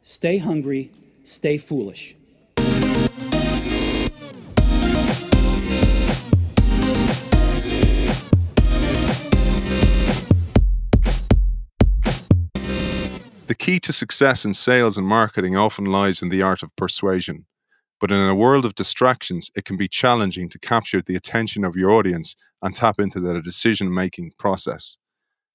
Stay hungry, stay foolish. The key to success in sales and marketing often lies in the art of persuasion. But in a world of distractions, it can be challenging to capture the attention of your audience and tap into their decision-making process.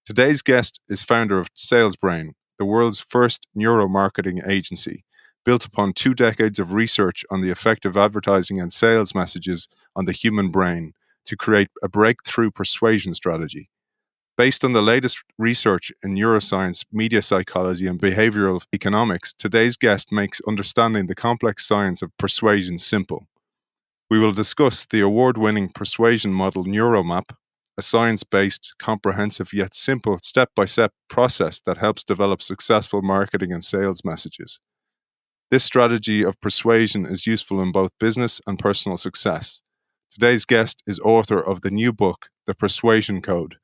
Today's guest is founder of SalesBrain, the world's first neuromarketing agency, built upon 2 decades of research on the effect of advertising and sales messages on the human brain to create a breakthrough persuasion strategy. Based on the latest research in neuroscience, media psychology, and behavioural economics, today's guest makes understanding the complex science of persuasion simple. We will discuss the award-winning persuasion model NeuroMap, a science-based, comprehensive yet simple step-by-step process that helps develop successful marketing and sales messages. This strategy of persuasion is useful in both business and personal success. Today's guest is author of the new book, The Persuasion Code: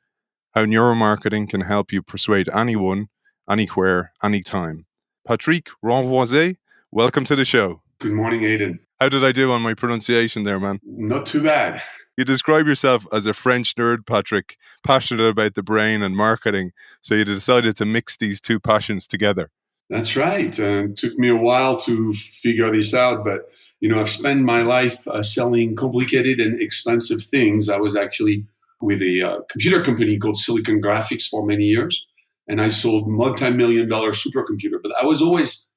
How Neuromarketing Can Help You Persuade Anyone, Anywhere, Anytime. Patrick Renvoisé, welcome to the show. Good morning, Aidan. How did I do on my pronunciation there, man? Not too bad. You describe yourself as a French nerd, Patrick, passionate about the brain and marketing, so you decided to mix these two passions together. That's right. It took me a while to figure this out, but I've spent my life selling complicated and expensive things. I was actually with a computer company called Silicon Graphics for many years, and I sold multi-million-dollar supercomputer. But I was always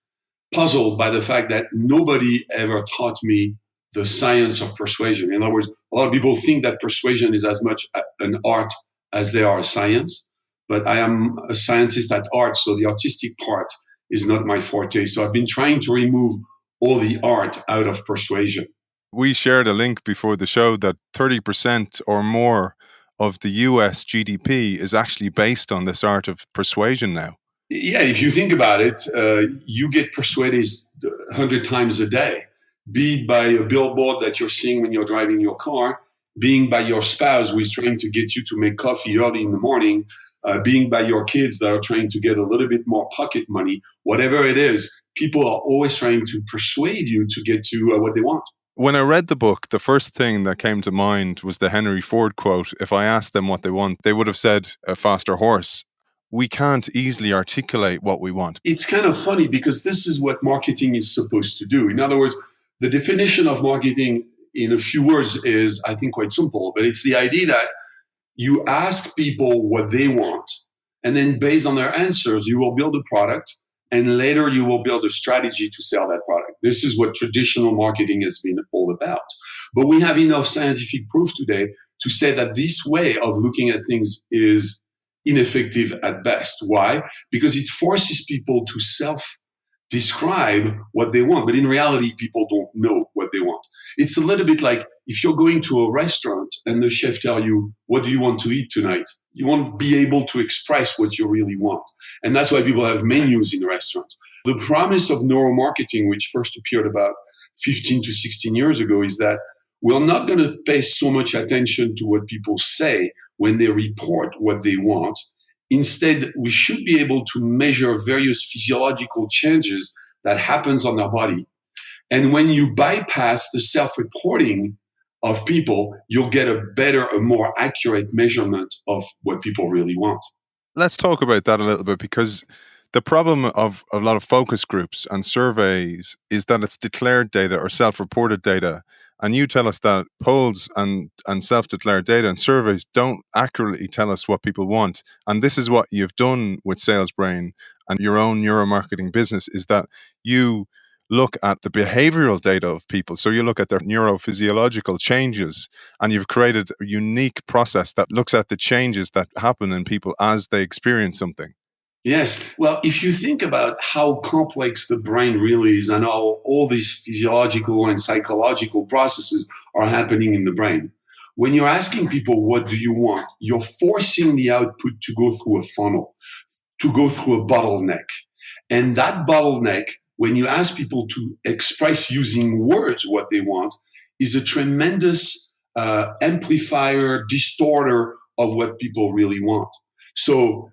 puzzled by the fact that nobody ever taught me the science of persuasion. In other words, a lot of people think that persuasion is as much an art as they are a science, but I am a scientist at art, so the artistic part is not my forte. So I've been trying to remove all the art out of persuasion. We shared a link before the show that 30% or more of the US GDP is actually based on this art of persuasion now. Yeah, if you think about it, you get persuaded 100 times a day, be it by a billboard that you're seeing when you're driving your car, being by your spouse who is trying to get you to make coffee early in the morning, being by your kids that are trying to get a little bit more pocket money. Whatever it is, people are always trying to persuade you to get to what they want. When I read the book, the first thing that came to mind was the Henry Ford quote: if I asked them what they want, they would have said a faster horse. We can't easily articulate what we want. It's kind of funny because this is what marketing is supposed to do. In other words, the definition of marketing in a few words is, I think, quite simple, but it's the idea that you ask people what they want, and then based on their answers, you will build a product, and later you will build a strategy to sell that product. This is what traditional marketing has been all about. But we have enough scientific proof today to say that this way of looking at things is ineffective at best. Why? Because it forces people to self-describe what they want, but in reality, people don't know what they want. It's a little bit like if you're going to a restaurant and the chef tells you, what do you want to eat tonight? You won't be able to express what you really want. And that's why people have menus in restaurants. The promise of neuromarketing, which first appeared about 15 to 16 years ago, is that we're not going to pay so much attention to what people say when they report what they want. Instead, we should be able to measure various physiological changes that happens on our body. And when you bypass the self-reporting of people, you'll get a better, a more accurate measurement of what people really want. Let's talk about that a little bit, because the problem of a lot of focus groups and surveys is that it's declared data or self-reported data. And you tell us that polls and self-declared data and surveys don't accurately tell us what people want. And this is what you've done with SalesBrain and your own neuromarketing business, is that you look at the behavioral data of people. So you look at their neurophysiological changes, and you've created a unique process that looks at the changes that happen in people as they experience something. Yes. Well, if you think about how complex the brain really is and how all these physiological and psychological processes are happening in the brain, when you're asking people, what do you want? You're forcing the output to go through a funnel, to go through a bottleneck. And that bottleneck, when you ask people to express using words what they want, is a tremendous amplifier, distorter of what people really want. So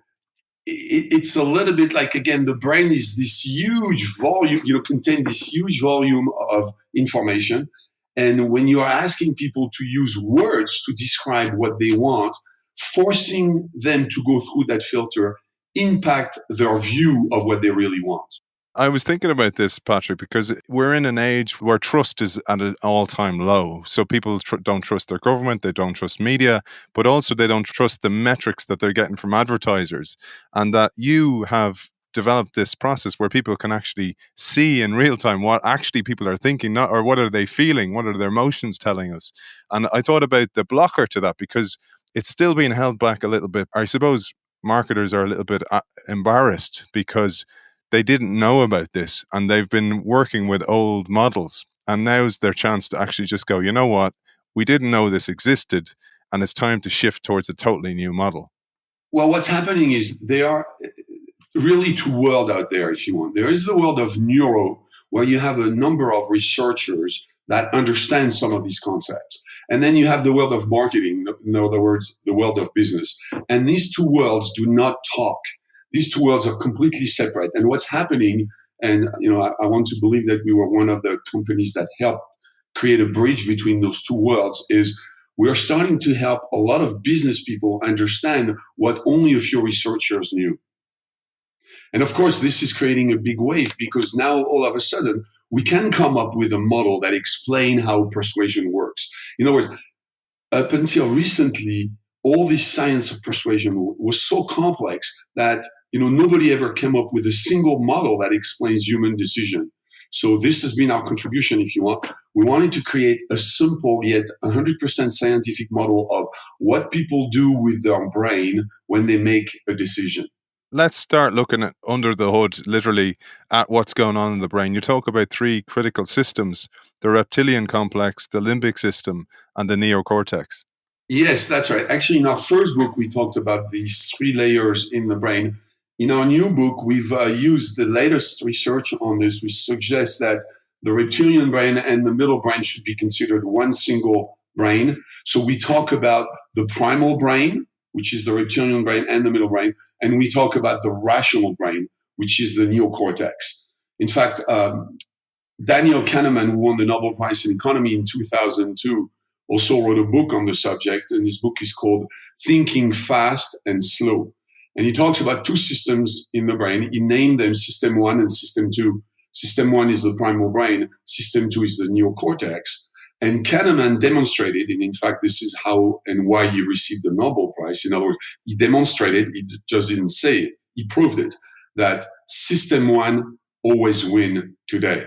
it's a little bit like, again, the brain is this huge volume, contain this huge volume of information. And when you are asking people to use words to describe what they want, forcing them to go through that filter impact their view of what they really want. I was thinking about this, Patrick, because we're in an age where trust is at an all-time low. So people don't trust their government, they don't trust media, but also they don't trust the metrics that they're getting from advertisers. And that you have developed this process where people can actually see in real time what actually people are thinking, not or what are they feeling, what are their emotions telling us. And I thought about the blocker to that because it's still being held back a little bit. I suppose marketers are a little bit embarrassed because they didn't know about this and they've been working with old models. And now's their chance to actually just go, you know what? We didn't know this existed and it's time to shift towards a totally new model. Well, what's happening is there are really two worlds out there, if you want. There is the world of neuro, where you have a number of researchers that understand some of these concepts. And then you have the world of marketing, in other words, the world of business. And these two worlds do not talk. These two worlds are completely separate. And what's happening, and I want to believe that we were one of the companies that helped create a bridge between those two worlds, is we are starting to help a lot of business people understand what only a few researchers knew. And of course, this is creating a big wave because now all of a sudden we can come up with a model that explains how persuasion works. In other words, up until recently, all this science of persuasion was so complex that nobody ever came up with a single model that explains human decision. So this has been our contribution, if you want. We wanted to create a simple yet 100% scientific model of what people do with their brain when they make a decision. Let's start looking at under the hood, literally, at what's going on in the brain. You talk about three critical systems: the reptilian complex, the limbic system, and the neocortex. Yes, that's right. Actually, in our first book, we talked about these three layers in the brain. In our new book, we've used the latest research on this, which suggests that the reptilian brain and the middle brain should be considered one single brain. So we talk about the primal brain, which is the reptilian brain and the middle brain, and we talk about the rational brain, which is the neocortex. In fact, Daniel Kahneman, who won the Nobel Prize in Economy in 2002, also wrote a book on the subject, and his book is called Thinking Fast and Slow. And he talks about two systems in the brain. He named them System 1 and System 2. System 1 is the primal brain. System 2 is the neocortex. And Kahneman demonstrated, and in fact, this is how and why he received the Nobel Prize. In other words, he demonstrated, he just didn't say it, he proved it, that System 1 always win today.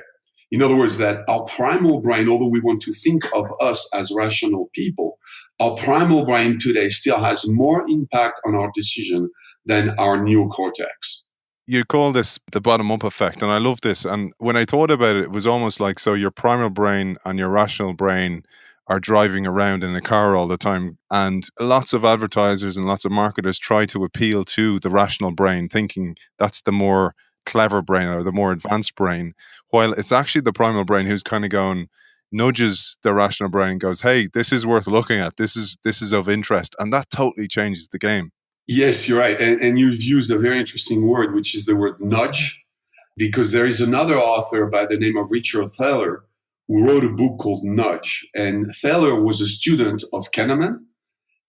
In other words, that our primal brain, although we want to think of us as rational people, our primal brain today still has more impact on our decision than our neocortex. You call this the bottom-up effect, and I love this. And when I thought about it, it was almost like, so your primal brain and your rational brain are driving around in a car all the time. And lots of advertisers and lots of marketers try to appeal to the rational brain, thinking that's the more clever brain or the more advanced brain, while it's actually the primal brain who's kind of nudges the rational brain and goes, hey, this is worth looking at. This is of interest. And that totally changes the game. Yes, you're right. And you've used a very interesting word, which is the word nudge, because there is another author by the name of Richard Thaler who wrote a book called Nudge. And Thaler was a student of Kahneman.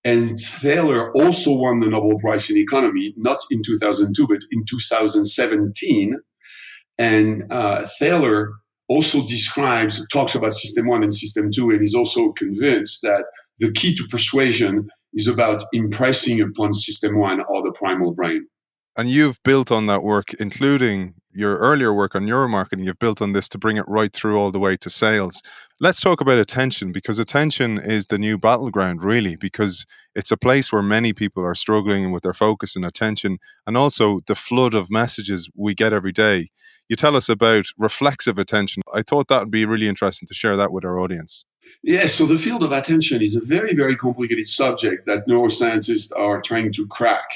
And Thaler also won the Nobel Prize in Economy, not in 2002, but in 2017. And Thaler also talks about System 1 and System 2, and is also convinced that the key to persuasion is about impressing upon System 1 or the primal brain. And you've built on that work, including your earlier work on neuromarketing. You've built on this to bring it right through all the way to sales. Let's talk about attention, because attention is the new battleground, really, because it's a place where many people are struggling with their focus and attention, and also the flood of messages we get every day. You tell us about reflexive attention. I thought that would be really interesting to share that with our audience. Yeah, so the field of attention is a very, very complicated subject that neuroscientists are trying to crack.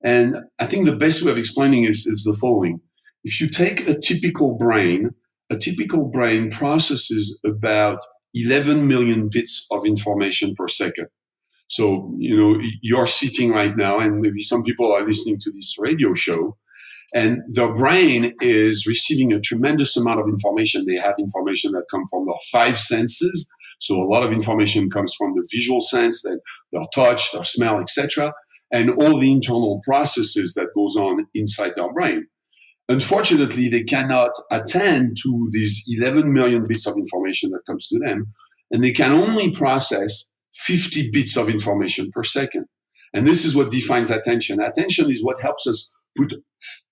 And I think the best way of explaining it is the following. If you take a typical brain processes about 11 million bits of information per second. So, you're sitting right now, and maybe some people are listening to this radio show, and their brain is receiving a tremendous amount of information. They have information that comes from their five senses. So a lot of information comes from the visual sense, then their touch, their smell, etc., and all the internal processes that goes on inside their brain. Unfortunately, they cannot attend to these 11 million bits of information that comes to them, and they can only process 50 bits of information per second. And this is what defines attention. Attention is what helps us put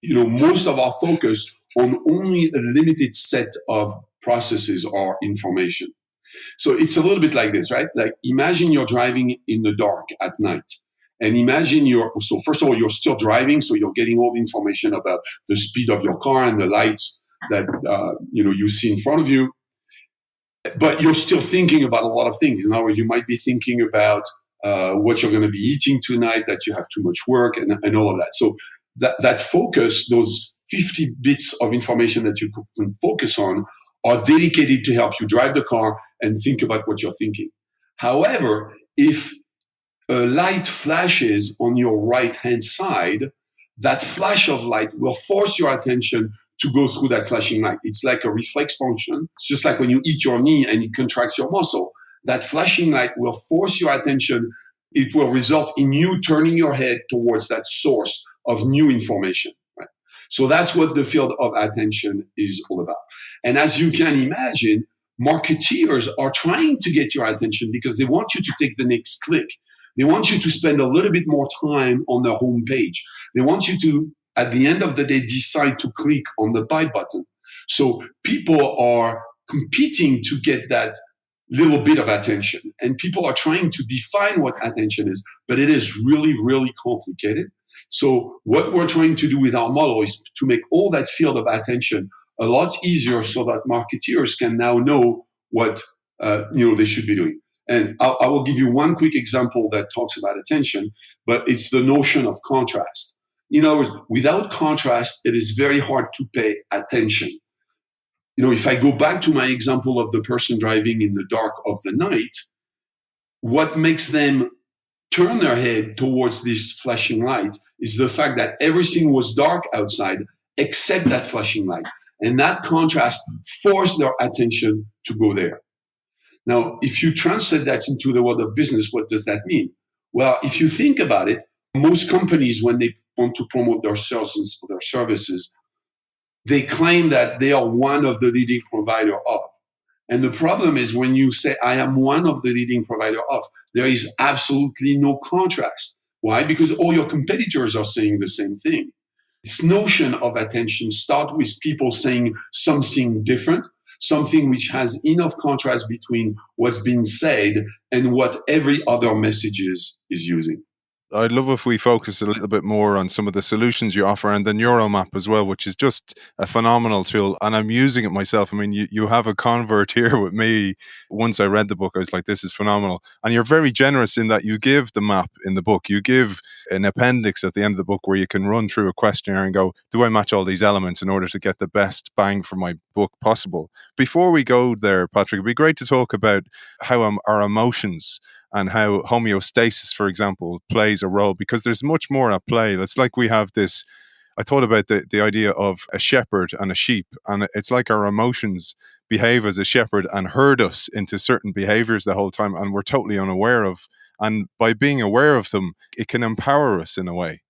most of our focus on only a limited set of processes or information. So it's a little bit like this, right? Like imagine you're driving in the dark at night. And imagine so first of all, you're still driving, so you're getting all the information about the speed of your car and the lights that you see in front of you. But you're still thinking about a lot of things. In other words, you might be thinking about what you're going to be eating tonight, that you have too much work and all of that. So that focus, those 50 bits of information that you can focus on, are dedicated to help you drive the car and think about what you're thinking. However, if a light flashes on your right-hand side, that flash of light will force your attention to go through that flashing light. It's like a reflex function. It's just like when you eat your knee and it contracts your muscle. That flashing light will force your attention. It will result in you turning your head towards that source of new information. Right? So that's what the field of attention is all about. And as you can imagine, marketeers are trying to get your attention because they want you to take the next click. They want you to spend a little bit more time on their homepage. They want you to, at the end of the day, decide to click on the buy button. So people are competing to get that little bit of attention. And people are trying to define what attention is, but it is really, really complicated. So what we're trying to do with our model is to make all that field of attention a lot easier so that marketeers can now know what they should be doing. And I will give you one quick example that talks about attention, but it's the notion of contrast. In other words, without contrast, it is very hard to pay attention. If I go back to my example of the person driving in the dark of the night, what makes them turn their head towards this flashing light is the fact that everything was dark outside except that flashing light. And that contrast forced their attention to go there. Now, if you translate that into the world of business, what does that mean? Well, if you think about it, most companies, when they want to promote their services, they claim that they are one of the leading provider of. And the problem is when you say, I am one of the leading provider of, there is absolutely no contrast. Why? Because all your competitors are saying the same thing. This notion of attention starts with people saying something different, something which has enough contrast between what's being said and what every other message is using. I'd love if we focus a little bit more on some of the solutions you offer and the NeuroMap as well, which is just a phenomenal tool. And I'm using it myself. I mean, you have a convert here with me. Once I read the book, I was like, this is phenomenal. And you're very generous in that you give the map in the book. You give an appendix at the end of the book where you can run through a questionnaire and go, do I match all these elements in order to get the best bang for my book possible? Before we go there, Patrick, it'd be great to talk about how our emotions and how homeostasis, for example, plays a role, because there's much more at play. It's like we have this, I thought about the idea of a shepherd and a sheep, and it's like our emotions behave as a shepherd and herd us into certain behaviors the whole time, and we're totally unaware of. And by being aware of them, it can empower us in a way.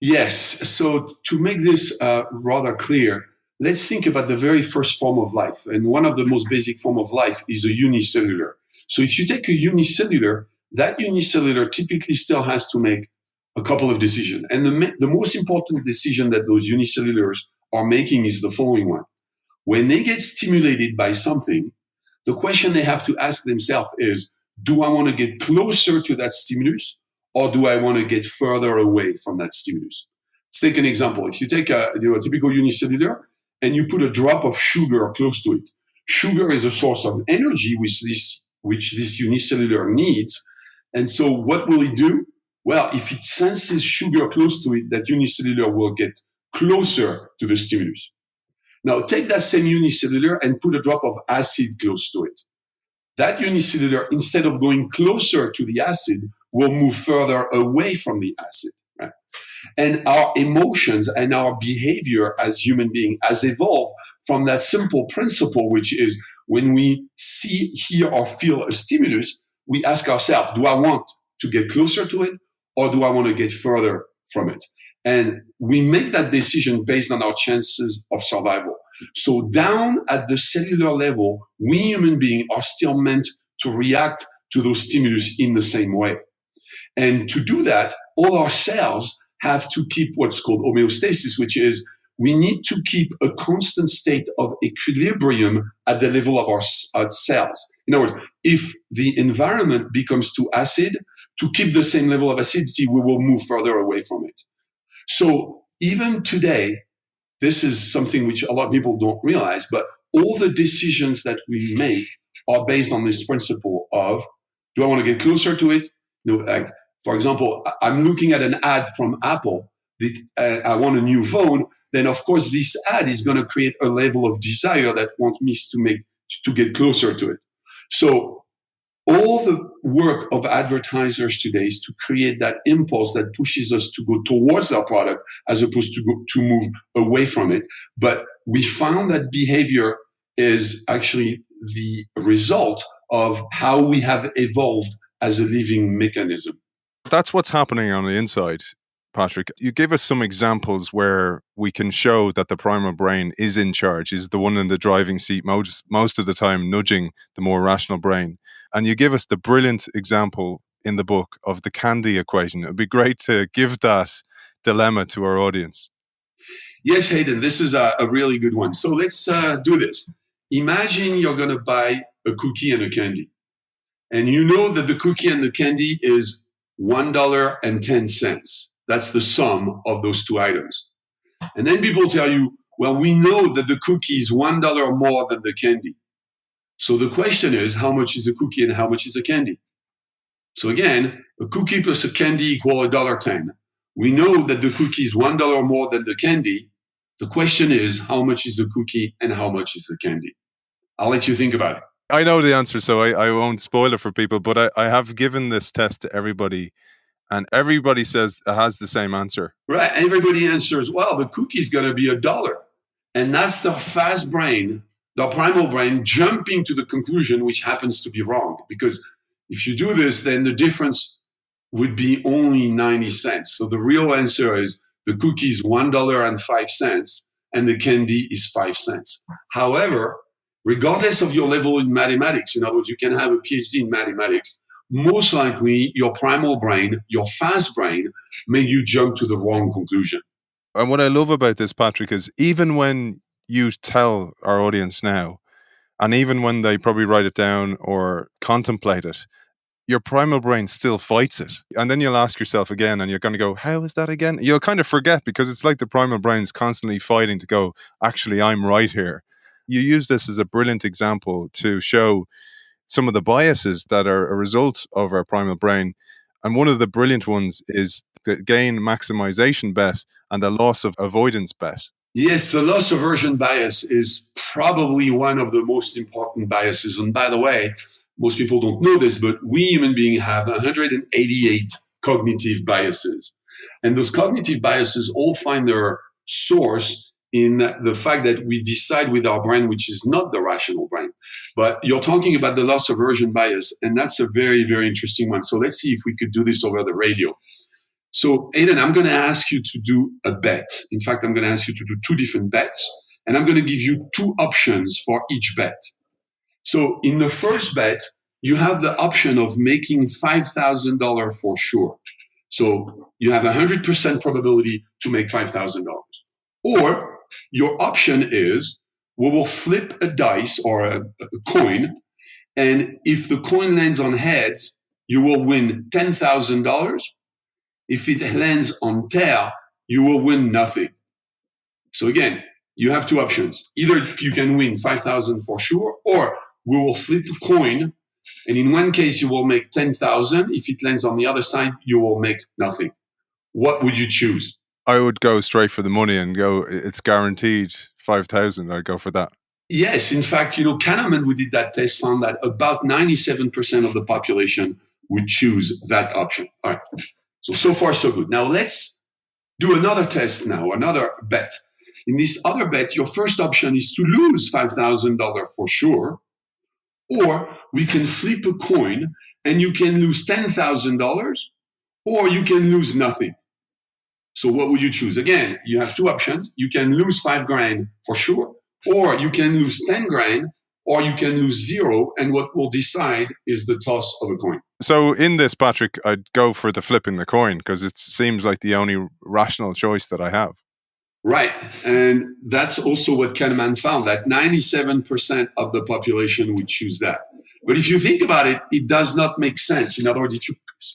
Yes. So to make this rather clear, let's think about the very first form of life. And one of the most basic form of life is a unicellular. So if you take a unicellular, that unicellular typically still has to make a couple of decisions. And the most important decision that those unicellulars are making is the following one. When they get stimulated by something, the question they have to ask themselves is, do I want to get closer to that stimulus, or do I want to get further away from that stimulus? Let's take an example. If you take a typical unicellular and you put a drop of sugar close to it, sugar is a source of energy which this unicellular needs. And so what will it do? Well, if it senses sugar close to it, that unicellular will get closer to the stimulus. Now take that same unicellular and put a drop of acid close to it. That unicellular, instead of going closer to the acid, will move further away from the acid. Right? And our emotions and our behavior as human beings has evolved from that simple principle, which is when we see, hear, or feel a stimulus, we ask ourselves, do I want to get closer to it or do I want to get further from it? And we make that decision based on our chances of survival. So down at the cellular level, we human beings are still meant to react to those stimulus in the same way. And to do that, all our cells have to keep what's called homeostasis, which is we need to keep a constant state of equilibrium at the level of our cells. In other words, if the environment becomes too acid, to keep the same level of acidity, we will move further away from it. So even today, this is something which a lot of people don't realize, but all the decisions that we make are based on this principle of, do I want to get closer to it? No, like, for example, I'm looking at an ad from Apple. I want a new phone. Then, of course, this ad is going to create a level of desire that wants me to get closer to it. So all the work of advertisers today is to create that impulse that pushes us to go towards our product as opposed to move away from it. But we found that behavior is actually the result of how we have evolved as a living mechanism. That's what's happening on the inside, Patrick. You give us some examples where we can show that the primal brain is in charge, is the one in the driving seat most of the time, nudging the more rational brain. And you give us the brilliant example in the book of the candy equation. It'd be great to give that dilemma to our audience. Yes, Aidan, this is a really good one. So let's do this. Imagine you're going to buy a cookie and a candy. And you know that the cookie and the candy is $1.10. That's the sum of those two items. And then people tell you, well, we know that the cookie is $1 more than the candy. So the question is, how much is a cookie and how much is a candy? So again, a cookie plus a candy equal $1.10. We know that the cookie is $1 more than the candy. The question is, how much is the cookie and how much is the candy? I'll let you think about it. I know the answer, so I won't spoil it for people, but I have given this test to everybody, and everybody says it has the same answer. Right. Everybody answers, well, the cookie is going to be $1. And that's the fast brain, the primal brain, jumping to the conclusion, which happens to be wrong. Because if you do this, then the difference would be only 90 cents. So the real answer is the cookie is $1.05 and the candy is 5 cents. However, regardless of your level in mathematics, in other words, you can have a PhD in mathematics, most likely your primal brain, your fast brain, made you jump to the wrong conclusion. And what I love about this, Patrick, is even when you tell our audience now, and even when they probably write it down or contemplate it, your primal brain still fights it. And then you'll ask yourself again, and you're going to go, how is that again? You'll kind of forget, because it's like the primal brain's constantly fighting to go, actually, I'm right here. You use this as a brilliant example to show some of the biases that are a result of our primal brain. And one of the brilliant ones is the gain maximization bet and the loss of avoidance bet. Yes, the loss aversion bias is probably one of the most important biases. And by the way, most people don't know this, but we human beings have 188 cognitive biases. And those cognitive biases all find their source in the fact that we decide with our brain, which is not the rational brain. But you're talking about the loss aversion bias, and that's a very, very interesting one. So let's see if we could do this over the radio. So, Aidan, I'm going to ask you to do a bet. In fact, I'm going to ask you to do 2 different bets, and I'm going to give you 2 options for each bet. So in the first bet, you have the option of making $5,000 for sure. So you have 100% probability to make $5,000. Or your option is, we will flip a dice or a coin, and if the coin lands on heads, you will win $10,000. If it lands on tail, you will win nothing. So again, you have 2 options. Either you can win 5,000 for sure, or we will flip a coin, and in one case you will make 10,000. If it lands on the other side, you will make nothing. What would you choose? I would go straight for the money and go, it's guaranteed 5,000. I'd go for that. Yes, in fact, Kahneman, who did that test, found that about 97% of the population would choose that option. All right. So far, so good. Now let's do another test now, another bet. In this other bet, your first option is to lose $5,000 for sure, or we can flip a coin and you can lose $10,000, or you can lose nothing. So what would you choose? Again, you have two options. You can lose $5,000 for sure, or you can lose $10,000, or you can lose zero. And what will decide is the toss of a coin. So in this, Patrick, I'd go for the flipping the coin because it seems like the only rational choice that I have. Right. And that's also what Kahneman found, that 97% of the population would choose that. But if you think about it, it does not make sense. In other words,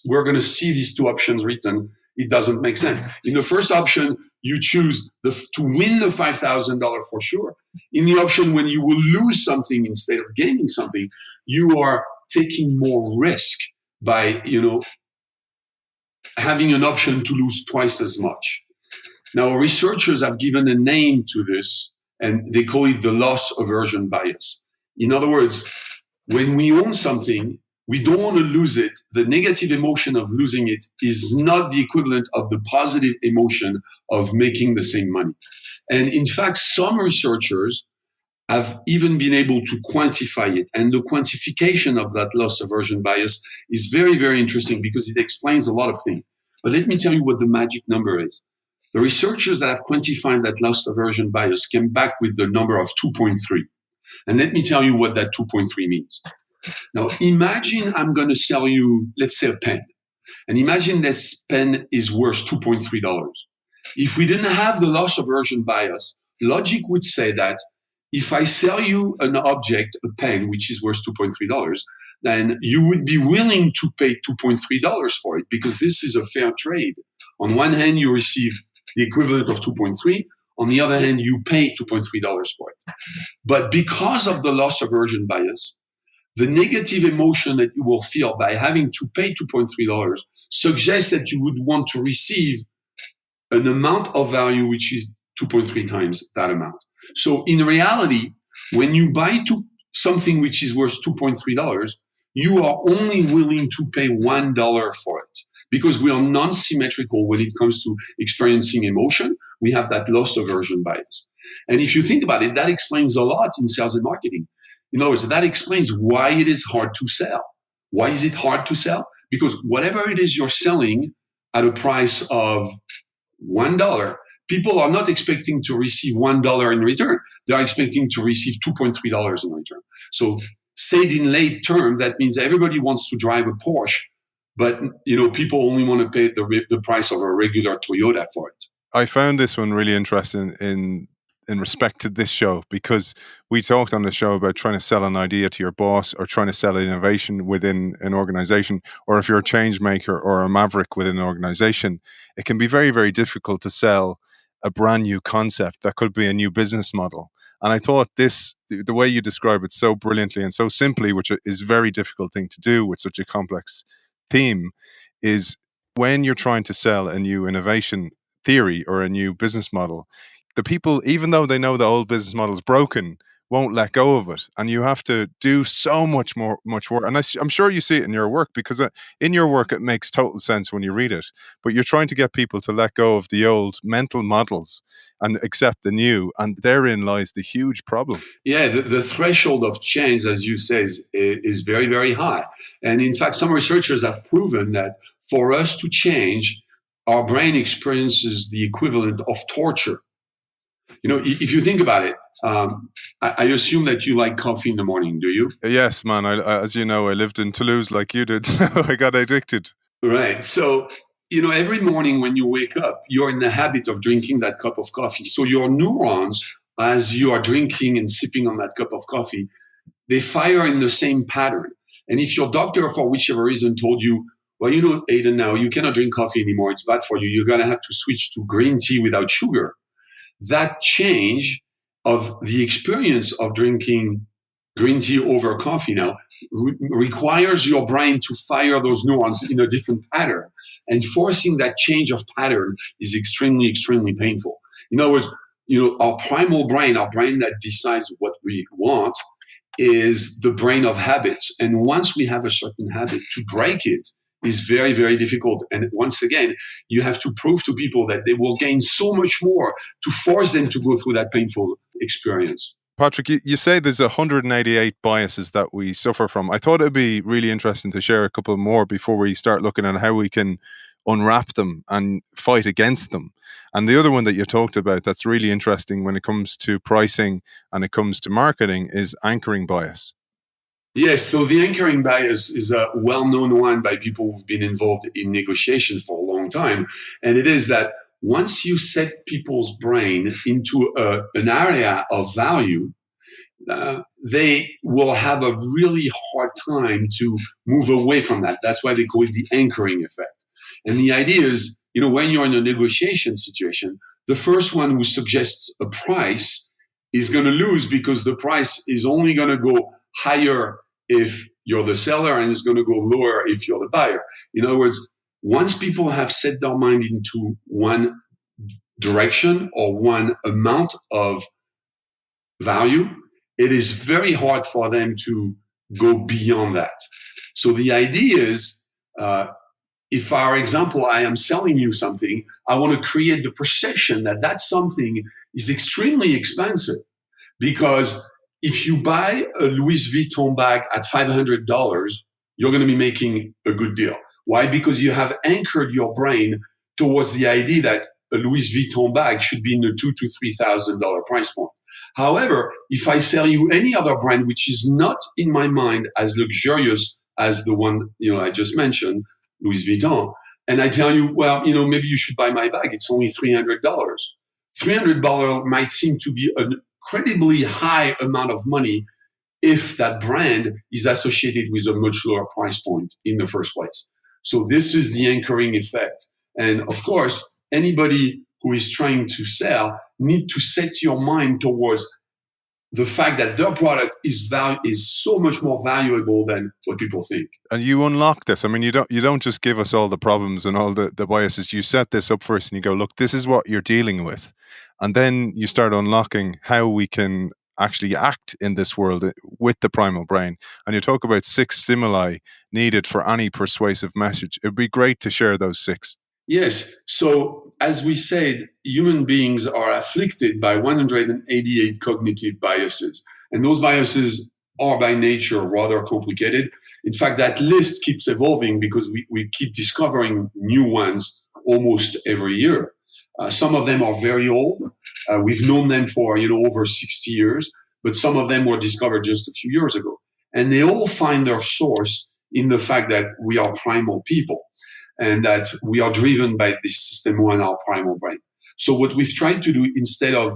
we're going to see these two options written, it doesn't make sense. In the first option, you choose to win the $5,000 for sure. In the option when you will lose something instead of gaining something, you are taking more risk by, having an option to lose twice as much. Now, researchers have given a name to this, and they call it the loss aversion bias. In other words, when we own something, we don't want to lose it. The negative emotion of losing it is not the equivalent of the positive emotion of making the same money. And in fact, some researchers have even been able to quantify it. And the quantification of that loss aversion bias is very, very interesting because it explains a lot of things. But let me tell you what the magic number is. The researchers that have quantified that loss aversion bias came back with the number of 2.3. And let me tell you what that 2.3 means. Now, imagine I'm going to sell you, let's say, a pen. And imagine this pen is worth $2.3. If we didn't have the loss aversion bias, logic would say that if I sell you an object, a pen, which is worth $2.3, then you would be willing to pay $2.3 for it because this is a fair trade. On one hand, you receive the equivalent of 2.3. On the other hand, you pay $2.3 for it. But because of the loss aversion bias, the negative emotion that you will feel by having to pay $2.3 suggests that you would want to receive an amount of value which is 2.3 times that amount. So in reality, when you buy something which is worth $2.3, you are only willing to pay $1 for it. Because we are non-symmetrical when it comes to experiencing emotion, we have that loss aversion bias. And if you think about it, that explains a lot in sales and marketing. In other words, that explains why it is hard to sell. Why is it hard to sell? Because whatever it is you're selling at a price of $1, people are not expecting to receive $1 in return. They're expecting to receive $2.3 in return. So said in lay term, that means everybody wants to drive a Porsche, but people only want to pay the price of a regular Toyota for it. I found this one really interesting in respect to this show because we talked on the show about trying to sell an idea to your boss or trying to sell innovation within an organization, or if you're a change maker or a maverick within an organization, it can be very, very difficult to sell a brand new concept that could be a new business model. And I thought the way you describe it so brilliantly and so simply, which is a very difficult thing to do with such a complex theme, is when you're trying to sell a new innovation theory or a new business model, the people, even though they know the old business model is broken, won't let go of it. And you have to do so much work. And I'm sure you see it in your work because in your work, it makes total sense when you read it. But you're trying to get people to let go of the old mental models and accept the new. And therein lies the huge problem. Yeah, the threshold of change, as you say, is very, very high. And in fact, some researchers have proven that for us to change, our brain experiences the equivalent of torture. If you think about it, I assume that you like coffee in the morning, do you? Yes, man. As you know, I lived in Toulouse like you did, so I got addicted. Right. So, every morning when you wake up, you're in the habit of drinking that cup of coffee. So your neurons, as you are drinking and sipping on that cup of coffee, they fire in the same pattern. And if your doctor, for whichever reason, told you, well, Aidan, now you cannot drink coffee anymore, it's bad for you, you're going to have to switch to green tea without sugar. That change of the experience of drinking green tea over coffee now requires your brain to fire those neurons in a different pattern. And forcing that change of pattern is extremely, extremely painful. In other words, our primal brain, our brain that decides what we want, is the brain of habits. And once we have a certain habit, to break it is very, very difficult. And once again, you have to prove to people that they will gain so much more to force them to go through that painful experience. Patrick, you say there's 188 biases that we suffer from. I thought it'd be really interesting to share a couple more before we start looking at how we can unwrap them and fight against them. And the other one that you talked about that's really interesting when it comes to pricing and it comes to marketing is anchoring bias. Yes, so the anchoring bias is a well-known one by people who've been involved in negotiation for a long time. And it is that once you set people's brain into an area of value, they will have a really hard time to move away from that. That's why they call it the anchoring effect. And the idea is, when you're in a negotiation situation, the first one who suggests a price is going to lose because the price is only going to go higher if you're the seller and it's going to go lower if you're the buyer. In other words, once people have set their mind into one direction or one amount of value, it is very hard for them to go beyond that. So the idea is, if, for example, I am selling you something, I want to create the perception that that something is extremely expensive. Because if you buy a Louis Vuitton bag at $500, you're going to be making a good deal. Why? Because you have anchored your brain towards the idea that a Louis Vuitton bag should be in the $2,000 to $3,000 price point. However, if I sell you any other brand which is not in my mind as luxurious as the one I just mentioned, Louis Vuitton, and I tell you, well, maybe you should buy my bag. It's only $300. $300 might seem to be an incredibly high amount of money if that brand is associated with a much lower price point in the first place. So this is the anchoring effect. And of course, anybody who is trying to sell need to set your mind towards the fact that their product is so much more valuable than what people think. And you unlock this. I mean, you don't just give us all the problems and all the biases. You set this up first and you go, look, this is what you're dealing with. And then you start unlocking how we can actually act in this world with the primal brain. And you talk about 6 stimuli needed for any persuasive message. It'd be great to share those 6. Yes. So as we said, human beings are afflicted by 188 cognitive biases. And those biases are by nature rather complicated. In fact, that list keeps evolving because we keep discovering new ones almost every year. Some of them are very old. We've known them for over 60 years, but some of them were discovered just a few years ago. And they all find their source in the fact that we are primal people and that we are driven by this system 1, our primal brain. So what we've tried to do, instead of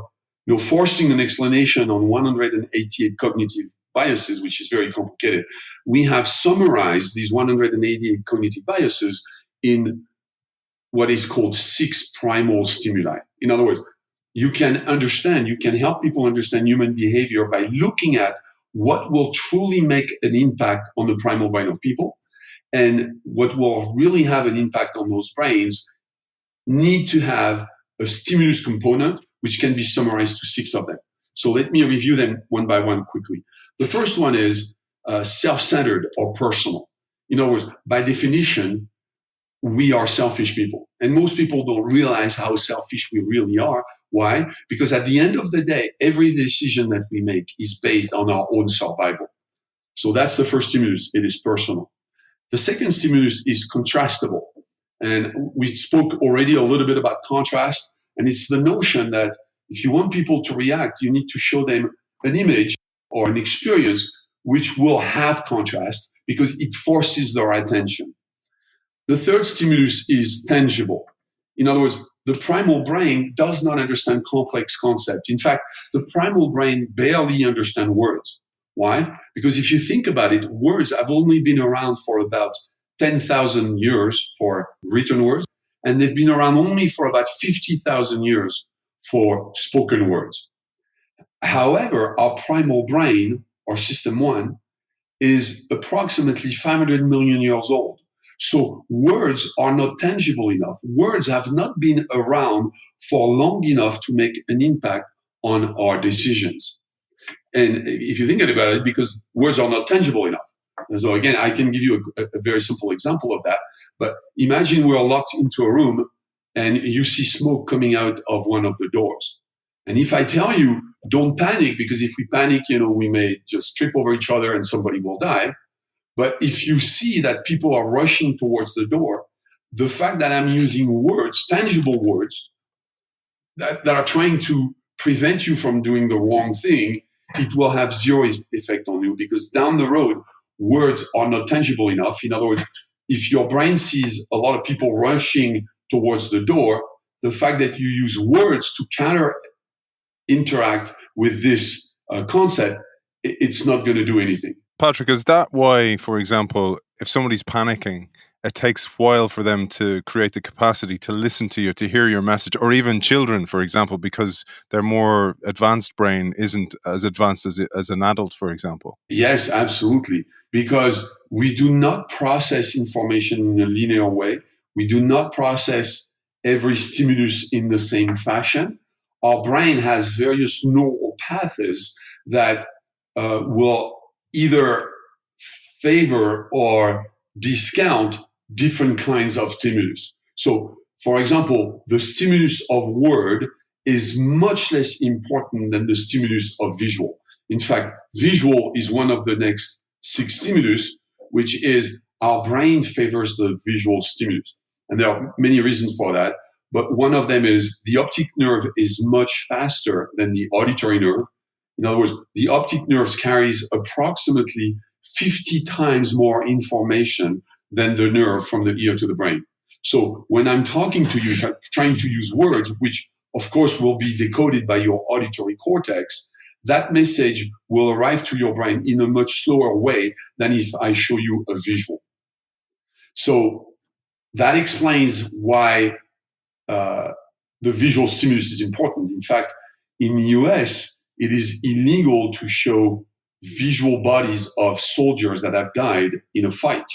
forcing an explanation on 188 cognitive biases, which is very complicated, we have summarized these 188 cognitive biases in what is called 6 primal stimuli. In other words, you can help people understand human behavior by looking at what will truly make an impact on the primal brain of people, and what will really have an impact on those brains need to have a stimulus component, which can be summarized to 6 of them. So let me review them one by one quickly. The first one is self-centered or personal. In other words, by definition, we are selfish people. And most people don't realize how selfish we really are. Why? Because at the end of the day, every decision that we make is based on our own survival. So that's the first stimulus. It is personal. The second stimulus is contrastable. And we spoke already a little bit about contrast. And it's the notion that if you want people to react, you need to show them an image or an experience which will have contrast because it forces their attention. The third stimulus is tangible. In other words, the primal brain does not understand complex concepts. In fact, the primal brain barely understands words. Why? Because if you think about it, words have only been around for about 10,000 years for written words, and they've been around only for about 50,000 years for spoken words. However, our primal brain, or system 1, is approximately 500 million years old. So words are not tangible enough. Words have not been around for long enough to make an impact on our decisions. And if you think about it, because words are not tangible enough. And so again, I can give you a very simple example of that. But imagine we're locked into a room and you see smoke coming out of one of the doors. And if I tell you, don't panic, because if we panic, we may just trip over each other and somebody will die. But if you see that people are rushing towards the door, the fact that I'm using words, tangible words, that are trying to prevent you from doing the wrong thing, it will have zero effect on you, because down the road, words are not tangible enough. In other words, if your brain sees a lot of people rushing towards the door, the fact that you use words to counter interact with this concept, it's not going to do anything. Patrick, is that why, for example, if somebody's panicking, it takes a while for them to create the capacity to listen to you, to hear your message, or even children, for example, because their more advanced brain isn't as advanced as an adult, for example? Yes, absolutely. Because we do not process information in a linear way. We do not process every stimulus in the same fashion. Our brain has various neural pathways that will either favor or discount different kinds of stimulus. So, for example, the stimulus of word is much less important than the stimulus of visual. In fact, visual is one of the next 6 stimulus, which is our brain favors the visual stimulus. And there are many reasons for that. But one of them is the optic nerve is much faster than the auditory nerve. In other words, the optic nerve carries approximately 50 times more information than the nerve from the ear to the brain. So when I'm talking to you, if I'm trying to use words, which of course will be decoded by your auditory cortex, that message will arrive to your brain in a much slower way than if I show you a visual. So that explains why the visual stimulus is important. In fact, in the US, it is illegal to show visual bodies of soldiers that have died in a fight.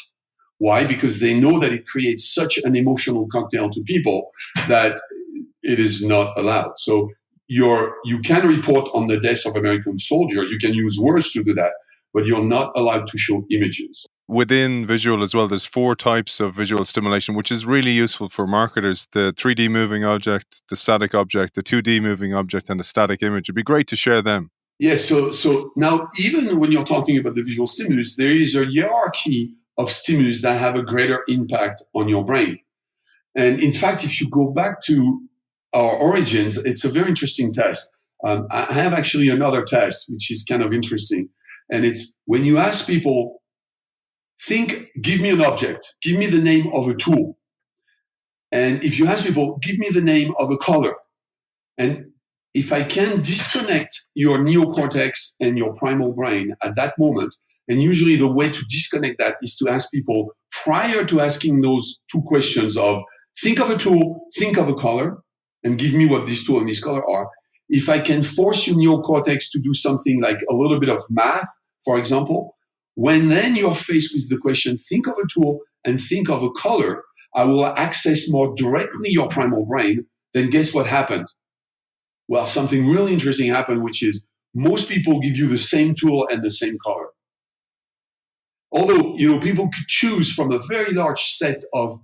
Why? Because they know that it creates such an emotional cocktail to people that it is not allowed. So you can report on the deaths of American soldiers. You can use words to do that, but you're not allowed to show images. Within visual as well, there's 4 types of visual stimulation, which is really useful for marketers: the 3D moving object, the static object, the 2D moving object, and the static image. It'd be great to share them. Yes, so now even when you're talking about the visual stimulus, there is a hierarchy of stimulus that have a greater impact on your brain. And in fact, if you go back to our origins, it's a very interesting test. I have actually another test, which is kind of interesting. And it's when you ask people, give me an object, give me the name of a tool. And if you ask people, give me the name of a color. And if I can disconnect your neocortex and your primal brain at that moment, and usually the way to disconnect that is to ask people, prior to asking those 2 questions of think of a tool, think of a color, and give me what this tool and this color are. If I can force your neocortex to do something like a little bit of math, for example, when then you're faced with the question, think of a tool and think of a color, I will access more directly your primal brain. Then guess what happened? Well, something really interesting happened, which is most people give you the same tool and the same color. Although, people could choose from a very large set of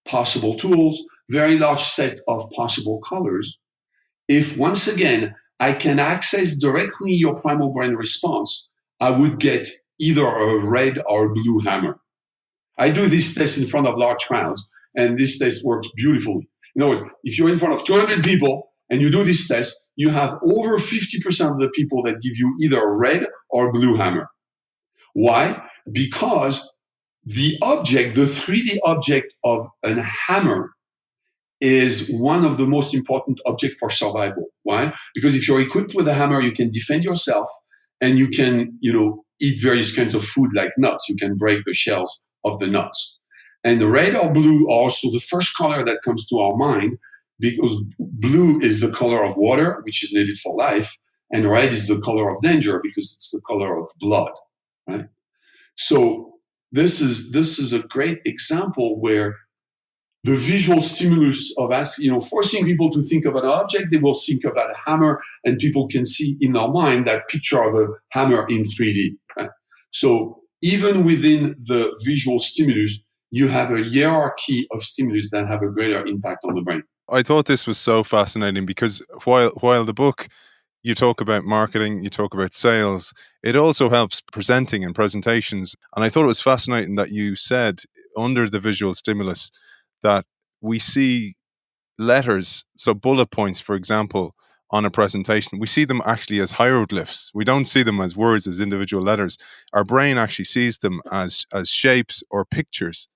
possible tools, very large set of possible colors. If once again, I can access directly your primal brain response, I would get either a red or a blue hammer. I do this test in front of large crowds, and this test works beautifully. In other words, if you're in front of 200 people and you do this test, you have over 50% of the people that give you either a red or a blue hammer. Why? Because the 3D object of a hammer is one of the most important objects for survival. Why? Because if you're equipped with a hammer, you can defend yourself and you can, eat various kinds of food like nuts. You can break the shells of the nuts. And the red or blue are also the first color that comes to our mind, because blue is the color of water, which is needed for life, and red is the color of danger because it's the color of blood, right? So this is a great example where the visual stimulus of forcing people to think of an object, they will think about a hammer, and people can see in their mind that picture of a hammer in 3D. Right? So even within the visual stimulus, you have a hierarchy of stimulus that have a greater impact on the brain. I thought this was so fascinating because while the book, you talk about marketing, you talk about sales, it also helps presenting and presentations. And I thought it was fascinating that you said under the visual stimulus that we see letters, so bullet points, for example, on a presentation, we see them actually as hieroglyphs. We don't see them as words, as individual letters. Our brain actually sees them as shapes or pictures.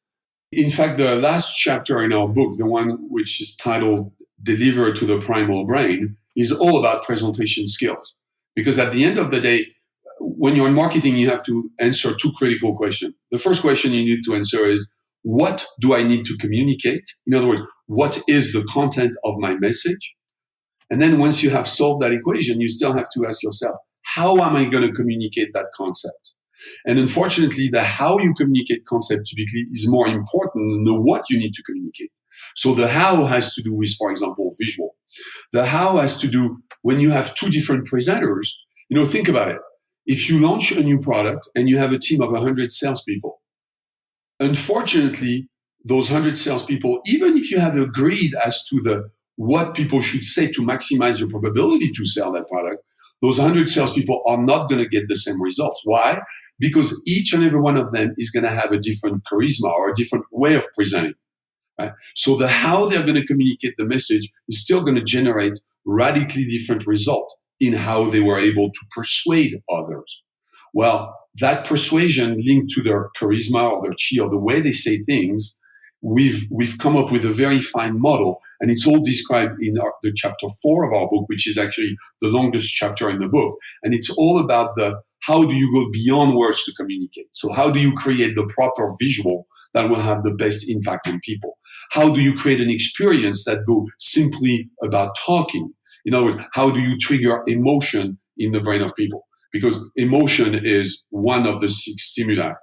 In fact, the last chapter in our book, the one which is titled Deliver to the Primal Brain, is all about presentation skills. Because at the end of the day, when you're in marketing, you have to answer two critical questions. The first question you need to answer is, what do I need to communicate? In other words, what is the content of my message? And then once you have solved that equation, you still have to ask yourself, how am I going to communicate that concept? And unfortunately, the how you communicate concept typically is more important than the what you need to communicate. So the how has to do with, for example, visual. The how has to do when you have two different presenters. Think about it. If you launch a new product and you have a team of 100 salespeople, unfortunately, those 100 salespeople, even if you have agreed as to what people should say to maximize your probability to sell that product, those 100 salespeople are not going to get the same results. Why? Because each and every one of them is going to have a different charisma or a different way of presenting. Right? So the how they're going to communicate the message is still going to generate radically different results in how they were able to persuade others. Well, that persuasion linked to their charisma or their chi or the way they say things, we've come up with a very fine model, and it's all described in the chapter 4 of our book, which is actually the longest chapter in the book. And it's all about how do you go beyond words to communicate? So how do you create the proper visual that will have the best impact on people? How do you create an experience that go simply about talking? In other words, how do you trigger emotion in the brain of people? Because emotion is one of the 6 stimuli.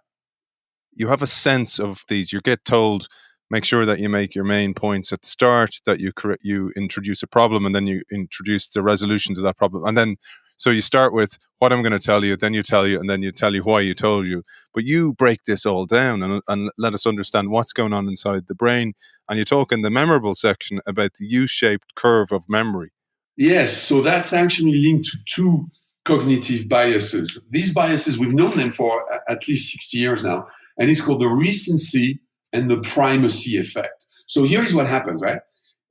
You have a sense of these. You get told, make sure that you make your main points at the start, that you introduce a problem, and then you introduce the resolution to that problem. And then, so you start with what I'm going to tell you, then you tell you, and then you tell you why you told you. But you break this all down and let us understand what's going on inside the brain. And you talk in the memorable section about the U-shaped curve of memory. Yes, so that's actually linked to 2 cognitive biases. These biases, we've known them for at least 60 years now, and it's called the recency and the primacy effect. So here is what happens, right?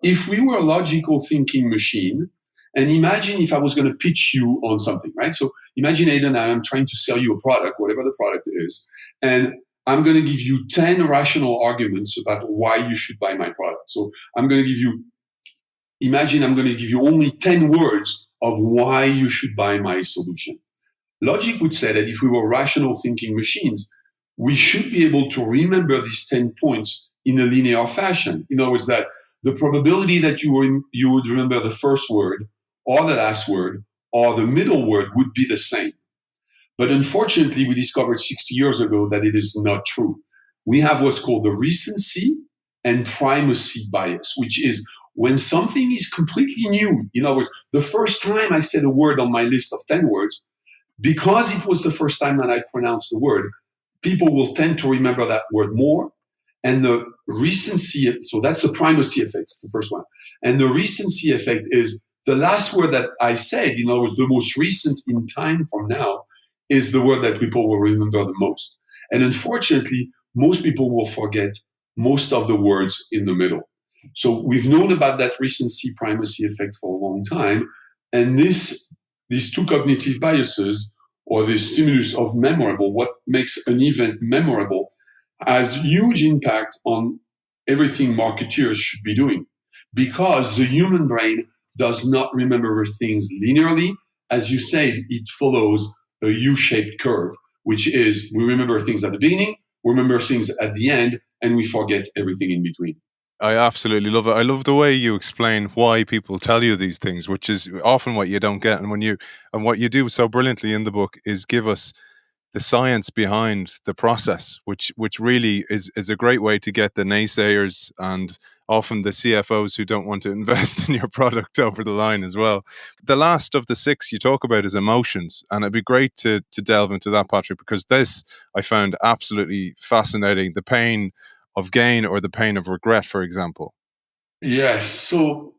If we were a logical thinking machine, and imagine if I was going to pitch you on something, right? So imagine, Aidan, I'm trying to sell you a product, whatever the product is, and I'm going to give you 10 rational arguments about why you should buy my product. So imagine I'm going to give you only 10 words of why you should buy my solution. Logic would say that if we were rational thinking machines, we should be able to remember these 10 points in a linear fashion. In other words, that the probability that you would remember the first word or the last word or the middle word would be the same. But unfortunately, we discovered 60 years ago that it is not true. We have what's called the recency and primacy bias, which is when something is completely new. In other words, the first time I said a word on my list of 10 words, because it was the first time that I pronounced the word, people will tend to remember that word more. And the recency, so that's the primacy effect, it's the first one. And the recency effect is the last word that I said, in other words, the most recent in time from now, is the word that people will remember the most. And unfortunately, most people will forget most of the words in the middle. So we've known about that recency primacy effect for a long time. And these 2 cognitive biases, or the stimulus of memorable, what makes an event memorable, has huge impact on everything marketeers should be doing. Because the human brain does not remember things linearly. As you said, it follows a U-shaped curve, which is we remember things at the beginning, we remember things at the end, and we forget everything in between. I absolutely love it. I love the way you explain why people tell you these things, which is often what you don't get. And what you do so brilliantly in the book is give us the science behind the process, which really is a great way to get the naysayers and often the CFOs who don't want to invest in your product over the line as well. The last of the 6 you talk about is emotions, and it'd be great to delve into that, Patrick, because this I found absolutely fascinating. The pain of gain or the pain of regret, for example. Yes. So,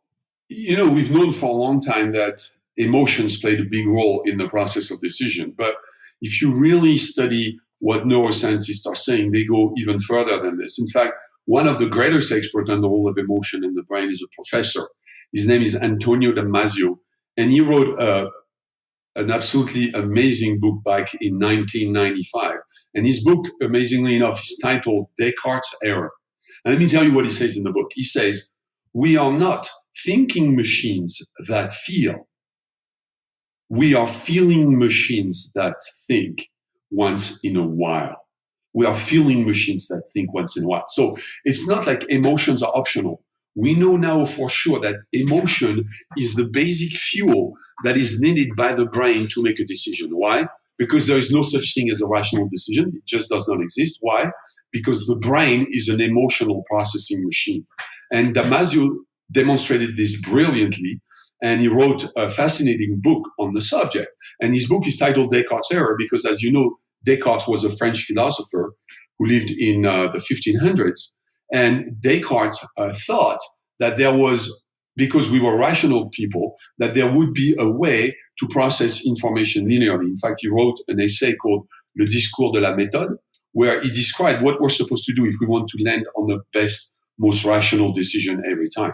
we've known for a long time that emotions played a big role in the process of decision. But if you really study what neuroscientists are saying, they go even further than this. In fact, one of the greatest experts on the role of emotion in the brain is a professor. His name is Antonio Damasio, and he wrote an absolutely amazing book back in 1995. And his book, amazingly enough, is titled Descartes' Error. And let me tell you what he says in the book. He says, we are not thinking machines that feel. We are feeling machines that think once in a while. We are feeling machines that think once in a while. So it's not like emotions are optional. We know now for sure that emotion is the basic fuel that is needed by the brain to make a decision. Why? Because there is no such thing as a rational decision. It just does not exist. Why? Because the brain is an emotional processing machine. And Damasio demonstrated this brilliantly, and he wrote a fascinating book on the subject. And his book is titled Descartes' Error because, as you know, Descartes was a French philosopher who lived in the 1500s. And Descartes thought that there was, because we were rational people, that there would be a way to process information linearly. In fact, he wrote an essay called Le Discours de la Méthode, where he described what we're supposed to do if we want to land on the best, most rational decision every time.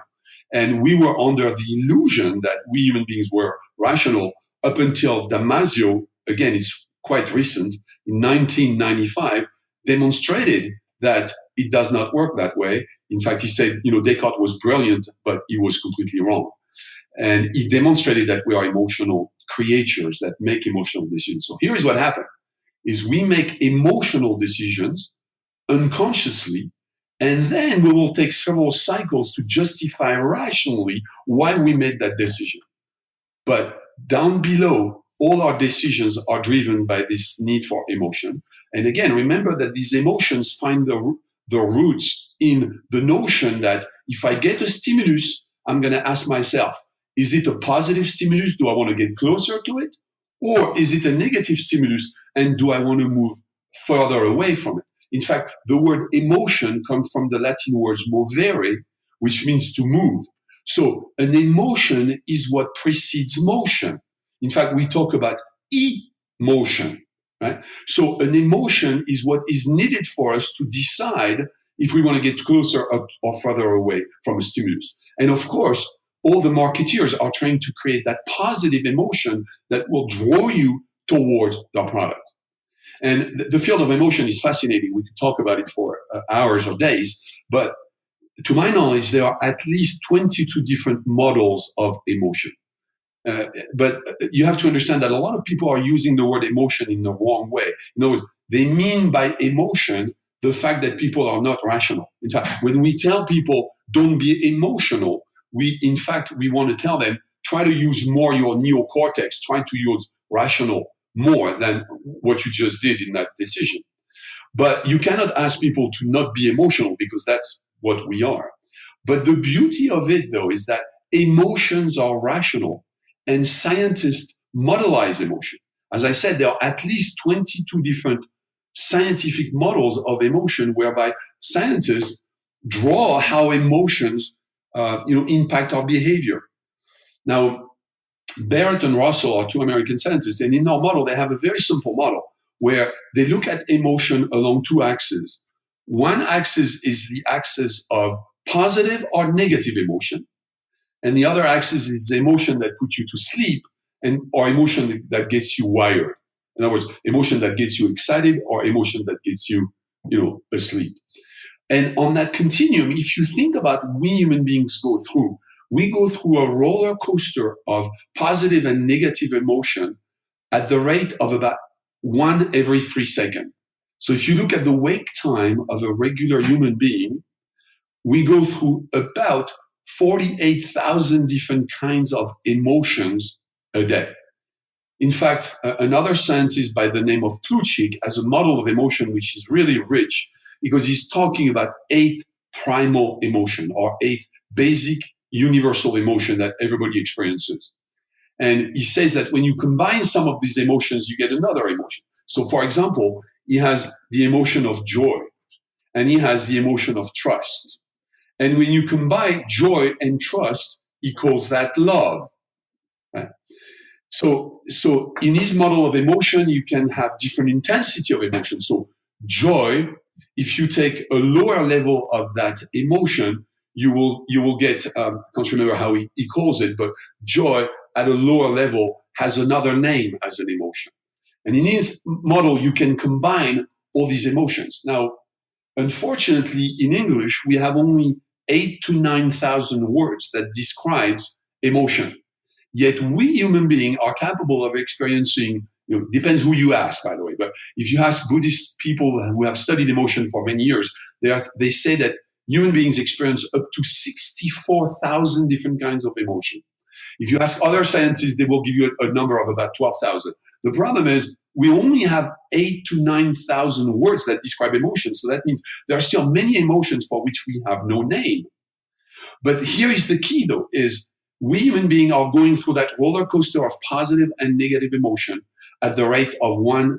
And we were under the illusion that we human beings were rational up until Damasio, again, it's quite recent, in 1995, demonstrated that it does not work that way. In fact, he said, Descartes was brilliant, but he was completely wrong. And he demonstrated that we are emotional creatures that make emotional decisions. So here is what happened, is we make emotional decisions unconsciously, and then we will take several cycles to justify rationally why we made that decision. But down below, all our decisions are driven by this need for emotion. And again, remember that these emotions find the roots in the notion that if I get a stimulus, I'm going to ask myself, is it a positive stimulus? Do I want to get closer to it? Or is it a negative stimulus? And do I want to move further away from it? In fact, the word emotion comes from the Latin words movere, which means to move. So an emotion is what precedes motion. In fact, we talk about emotion, right? So an emotion is what is needed for us to decide if we want to get closer or further away from a stimulus. And of course, all the marketeers are trying to create that positive emotion that will draw you towards the product. And the field of emotion is fascinating. We could talk about it for hours or days, but to my knowledge, there are at least 22 different models of emotion. But you have to understand that a lot of people are using the word emotion in the wrong way. In other words, they mean by emotion the fact that people are not rational. In fact, when we tell people don't be emotional, we want to tell them try to use more your neocortex, try to use rational more than what you just did in that decision. But you cannot ask people to not be emotional because that's what we are. But the beauty of it, though, is that emotions are rational and scientists modelize emotion. As I said, there are at least 22 different scientific models of emotion whereby scientists draw how emotions impact our behavior. Now, Barrett and Russell are two American scientists, and in their model, they have a very simple model where they look at emotion along two axes. One axis is the axis of positive or negative emotion, and the other axis is the emotion that puts you to sleep or emotion that gets you wired. In other words, emotion that gets you excited or emotion that gets you, asleep. And on that continuum, if you think about we human beings we go through a roller coaster of positive and negative emotion at the rate of about 1 every 3 seconds. So if you look at the wake time of a regular human being, we go through about 48,000 different kinds of emotions a day. In fact, another scientist by the name of Plutchik has a model of emotion which is really rich because he's talking about 8 primal emotion or 8 basic universal emotion that everybody experiences. And he says that when you combine some of these emotions, you get another emotion. So for example, he has the emotion of joy and he has the emotion of trust. And when you combine joy and trust, he calls that love. Right? So in his model of emotion, you can have different intensity of emotion. So joy, if you take a lower level of that emotion, you will get, I can't remember how he calls it, but joy at a lower level has another name as an emotion. And in his model, you can combine all these emotions. Now, unfortunately, in English, we have only 8,000 to 9,000 words that describes emotion. Yet we human beings are capable of experiencing, depends who you ask, by the way, but if you ask Buddhist people who have studied emotion for many years, they say that human beings experience up to 64,000 different kinds of emotion. If you ask other scientists, they will give you a number of about 12,000. The problem is we only have 8,000 to 9,000 words that describe emotions. So that means there are still many emotions for which we have no name. But here is the key, though, is we human beings are going through that roller coaster of positive and negative emotion at the rate of 1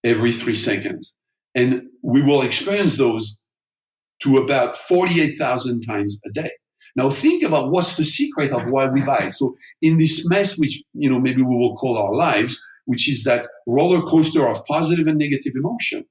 every 3 seconds. And we will experience those to about 48,000 times a day. Now think about what's the secret of why we buy. So in this mess, which maybe we will call our lives, which is that roller coaster of positive and negative emotion,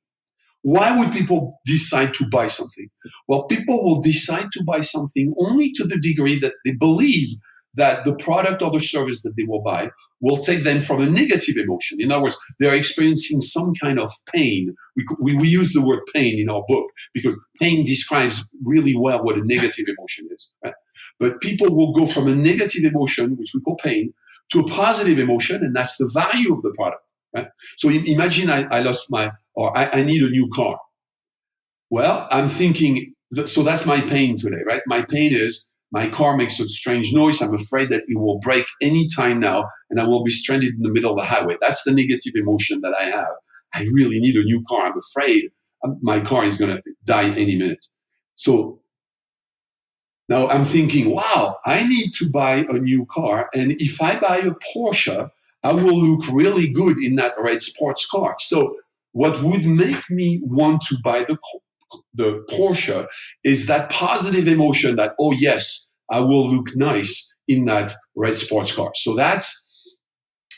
why would people decide to buy something? Well, people will decide to buy something only to the degree that they believe that the product or the service that they will buy will take them from a negative emotion. In other words, they're experiencing some kind of pain. We use the word pain in our book because pain describes really well what a negative emotion is. Right? But people will go from a negative emotion, which we call pain, to a positive emotion, and that's the value of the product. Right? So imagine I lost I need a new car. Well, I'm thinking, so that's my pain today, right? My pain is my car makes a strange noise. I'm afraid that it will break any time now and I will be stranded in the middle of the highway. That's the negative emotion that I have. I really need a new car. I'm afraid my car is going to die any minute. So now I'm thinking, wow, I need to buy a new car. And if I buy a Porsche, I will look really good in that red sports car. So what would make me want to buy the Porsche is that positive emotion that, oh yes, I will look nice in that red sports car. So that's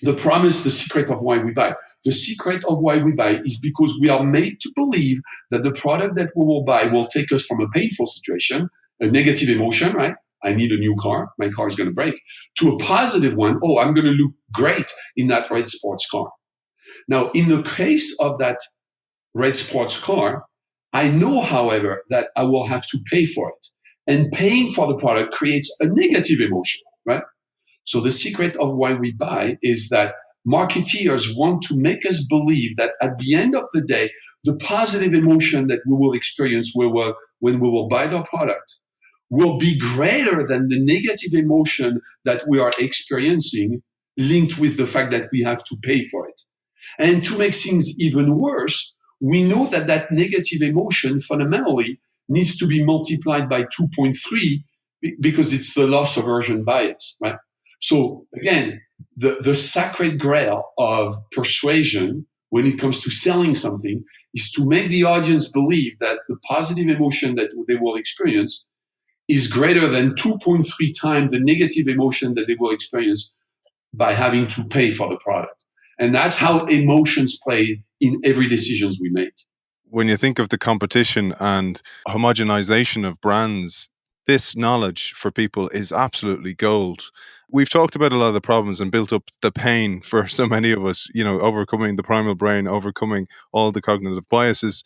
the promise, the secret of why we buy. The secret of why we buy is because we are made to believe that the product that we will buy will take us from a painful situation, a negative emotion, right? I need a new car. My car is going to break. To a positive one, oh, I'm going to look great in that red sports car. Now, in the case of that red sports car, I know, however, that I will have to pay for it. And paying for the product creates a negative emotion, right? So the secret of why we buy is that marketeers want to make us believe that at the end of the day, the positive emotion that we will experience when we will buy the product will be greater than the negative emotion that we are experiencing linked with the fact that we have to pay for it. And to make things even worse, we know that that negative emotion fundamentally needs to be multiplied by 2.3 because it's the loss aversion bias, right? So again, the sacred grail of persuasion when it comes to selling something is to make the audience believe that the positive emotion that they will experience is greater than 2.3 times the negative emotion that they will experience by having to pay for the product. And that's how emotions play in every decisions we make. When you think of the competition and homogenization of brands, this knowledge for people is absolutely gold. We've talked about a lot of the problems and built up the pain for so many of us, overcoming the primal brain, overcoming all the cognitive biases.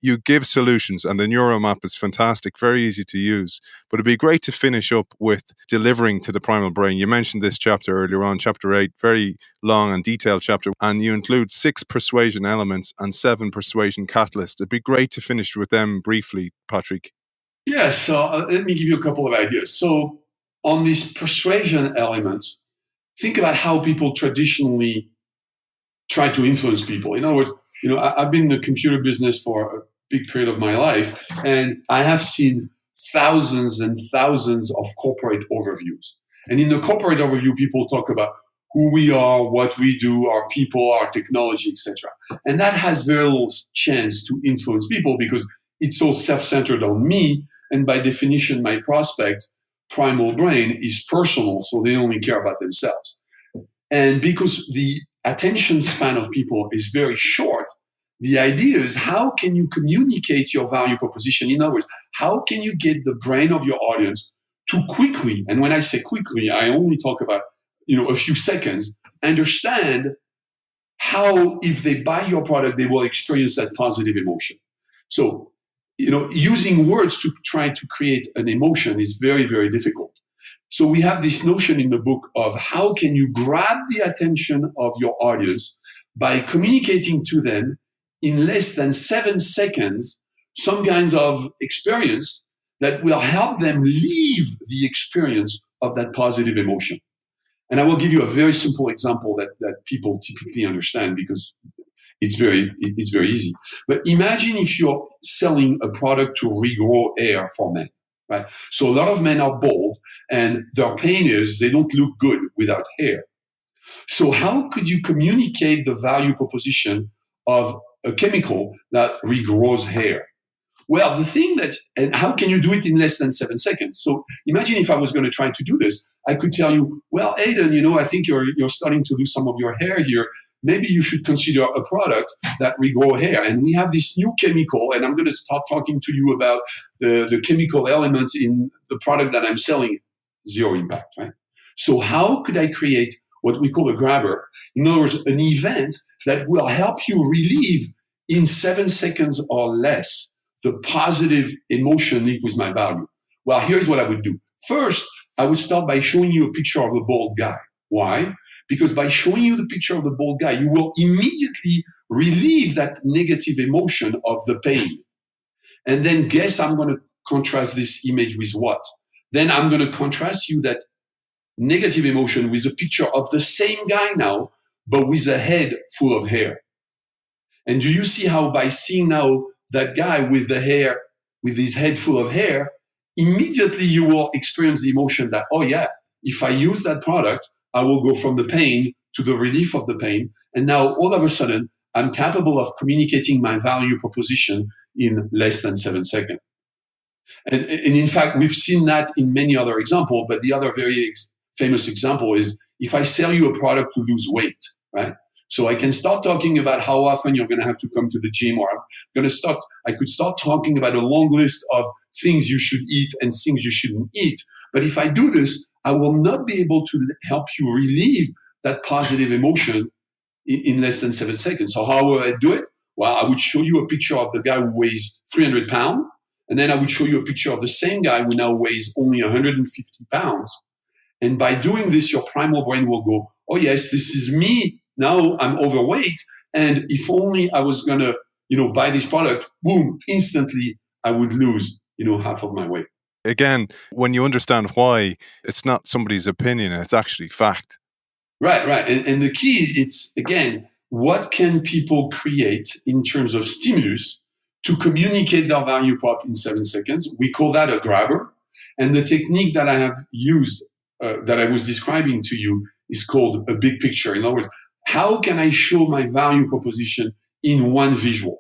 You give solutions, and the NeuroMap is fantastic, very easy to use. But it'd be great to finish up with delivering to the primal brain. You mentioned this chapter earlier on, chapter 8, very long and detailed chapter, and you include 6 persuasion elements and 7 persuasion catalysts. It'd be great to finish with them briefly, Patrick. Yeah, so let me give you a couple of ideas. So on these persuasion elements, think about how people traditionally try to influence people. In other words, I've been in the computer business for a big period of my life, and I have seen thousands and thousands of corporate overviews. And in the corporate overview, people talk about who we are, what we do, our people, our technology, etc. And that has very little chance to influence people because it's so self-centered on me. And by definition, my prospect, primal brain, is personal, so they only care about themselves. And because the attention span of people is very short, the idea is how can you communicate your value proposition? In other words, how can you get the brain of your audience to quickly, and when I say quickly, I only talk about a few seconds, understand how if they buy your product, they will experience that positive emotion. So, using words to try to create an emotion is very, very difficult. So we have this notion in the book of how can you grab the attention of your audience by communicating to them in less than 7 seconds some kinds of experience that will help them leave the experience of that positive emotion. And I will give you a very simple example that people typically understand because it's very easy. But imagine if you're selling a product to regrow hair for men, right? So a lot of men are bald and their pain is they don't look good without hair. So how could you communicate the value proposition of a chemical that regrows hair? Well, and how can you do it in less than 7 seconds? So imagine if I was going to try to do this, I could tell you, well, Aidan, I think you're starting to lose some of your hair here. Maybe you should consider a product that regrow hair. And we have this new chemical, and I'm going to start talking to you about the chemical element in the product that I'm selling. Zero impact, right? So how could I create what we call a grabber? In other words, an event that will help you relieve in 7 seconds or less the positive emotion linked with my value. Well, here's what I would do. First, I would start by showing you a picture of a bald guy. Why? Because by showing you the picture of the bald guy, you will immediately relieve that negative emotion of the pain. And then guess I'm going to contrast this image with what? Then I'm going to contrast you that negative emotion with a picture of the same guy now, but with a head full of hair. And do you see how by seeing now that guy with the hair, with his head full of hair, immediately you will experience the emotion that, oh yeah, if I use that product, I will go from the pain to the relief of the pain. And now all of a sudden, I'm capable of communicating my value proposition in less than 7 seconds. And in fact, we've seen that in many other examples, but the other very famous example is if I sell you a product to lose weight, right? So I can start talking about how often you're going to have to come to the gym, or I could start talking about a long list of things you should eat and things you shouldn't eat. But if I do this, I will not be able to help you relieve that positive emotion in less than 7 seconds. So how will I do it? Well, I would show you a picture of the guy who weighs 300 pounds. And then I would show you a picture of the same guy who now weighs only 150 pounds. And by doing this, your primal brain will go, oh yes, this is me. Now I'm overweight. And if only I was going to, buy this product, boom, instantly I would lose, half of my weight. Again, when you understand why, it's not somebody's opinion, it's actually fact. Right. And the key, it's, again, what can people create in terms of stimulus to communicate their value prop in 7 seconds? We call that a grabber. And the technique that I have used, that I was describing to you, is called a big picture. In other words, how can I show my value proposition in one visual?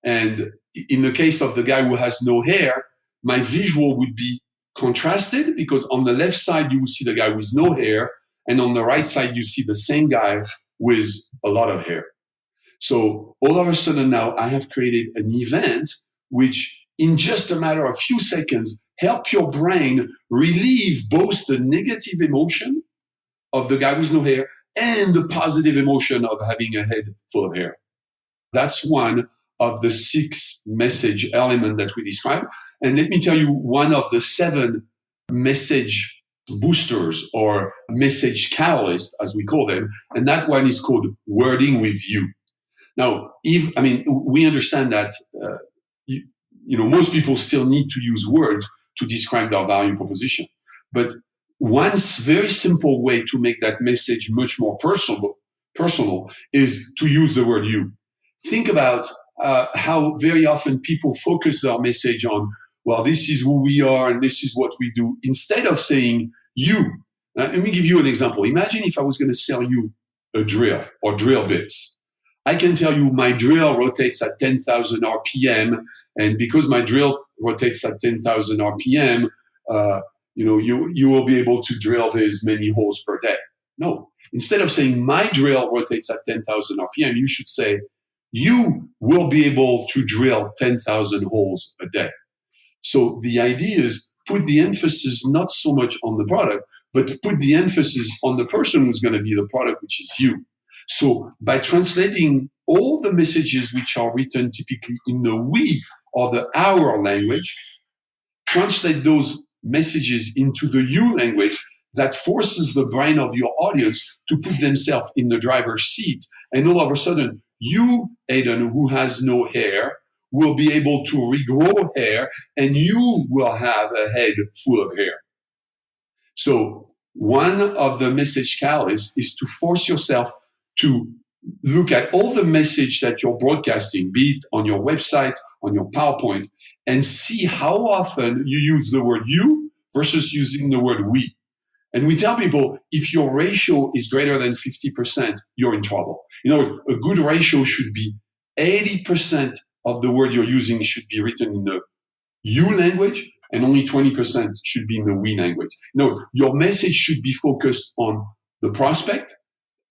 And in the case of the guy who has no hair, my visual would be contrasted because on the left side, you will see the guy with no hair. And on the right side, you see the same guy with a lot of hair. So all of a sudden now I have created an event which in just a matter of few seconds help your brain relieve both the negative emotion of the guy with no hair and the positive emotion of having a head full of hair. That's one of the 6 message elements that we describe. And let me tell you one of the 7 message boosters or message catalysts, as we call them. And that one is called wording with you. Now, we understand that most people still need to use words to describe their value proposition. But one very simple way to make that message much more personal is to use the word you. Think about how very often people focus their message on, well, this is who we are and this is what we do, instead of saying you. Let me give you an example. Imagine if I was going to sell you a drill or drill bits. I can tell you my drill rotates at 10,000 RPM, and because my drill rotates at 10,000 RPM, you will be able to drill this many holes per day. No, instead of saying my drill rotates at 10,000 RPM, you should say you will be able to drill 10,000 holes a day. So the idea is put the emphasis not so much on the product, but put the emphasis on the person who's going to be the product, which is you. So by translating all the messages which are written typically in the we or the our language, translate those messages into the you language, that forces the brain of your audience to put themselves in the driver's seat. And all of a sudden, you, Aidan, who has no hair, will be able to regrow hair, and you will have a head full of hair. So one of the message catalysts is to force yourself to look at all the message that you're broadcasting, be it on your website, on your PowerPoint, and see how often you use the word you versus using the word we. And we tell people, if your ratio is greater than 50%, you're in trouble. A good ratio should be 80% of the word you're using should be written in the you language, and only 20% should be in the we language. Your message should be focused on the prospect.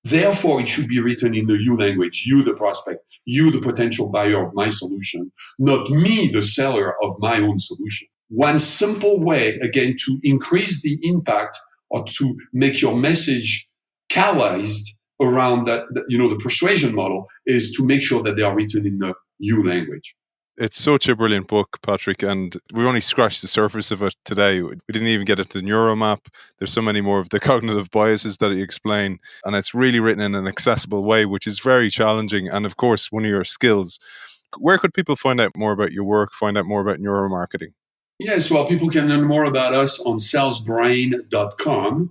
Therefore, it should be written in the you language, you, the prospect, you, the potential buyer of my solution, not me, the seller of my own solution. One simple way, again, to increase the impact or to make your message catalyzed around the persuasion model is to make sure that they are written in the you language. It's such a brilliant book, Patrick, and we only scratched the surface of it today. We didn't even get into NeuroMap. There's so many more of the cognitive biases that you explain, and it's really written in an accessible way, which is very challenging, and of course, one of your skills. Where could people find out more about your work, find out more about neuromarketing? Yes, well, people can learn more about us on SalesBrain.com.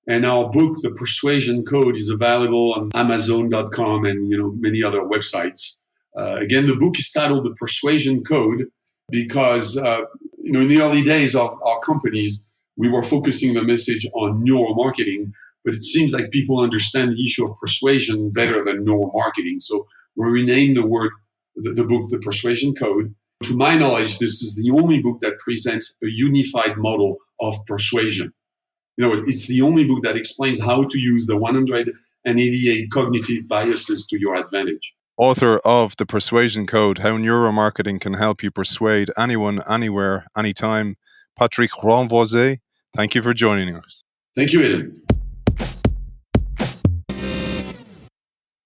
And our book, The Persuasion Code, is available on Amazon.com and many other websites. Again, the book is titled The Persuasion Code because in the early days of our companies, we were focusing the message on neuromarketing, but it seems like people understand the issue of persuasion better than neuromarketing. So we renamed the book The Persuasion Code. To my knowledge, this is the only book that presents a unified model of persuasion. It's the only book that explains how to use the 188 cognitive biases to your advantage. Author of The Persuasion Code, How Neuromarketing Can Help You Persuade Anyone, Anywhere, Anytime, Patrick Renvoisé. Thank you for joining us. Thank you, Aidan.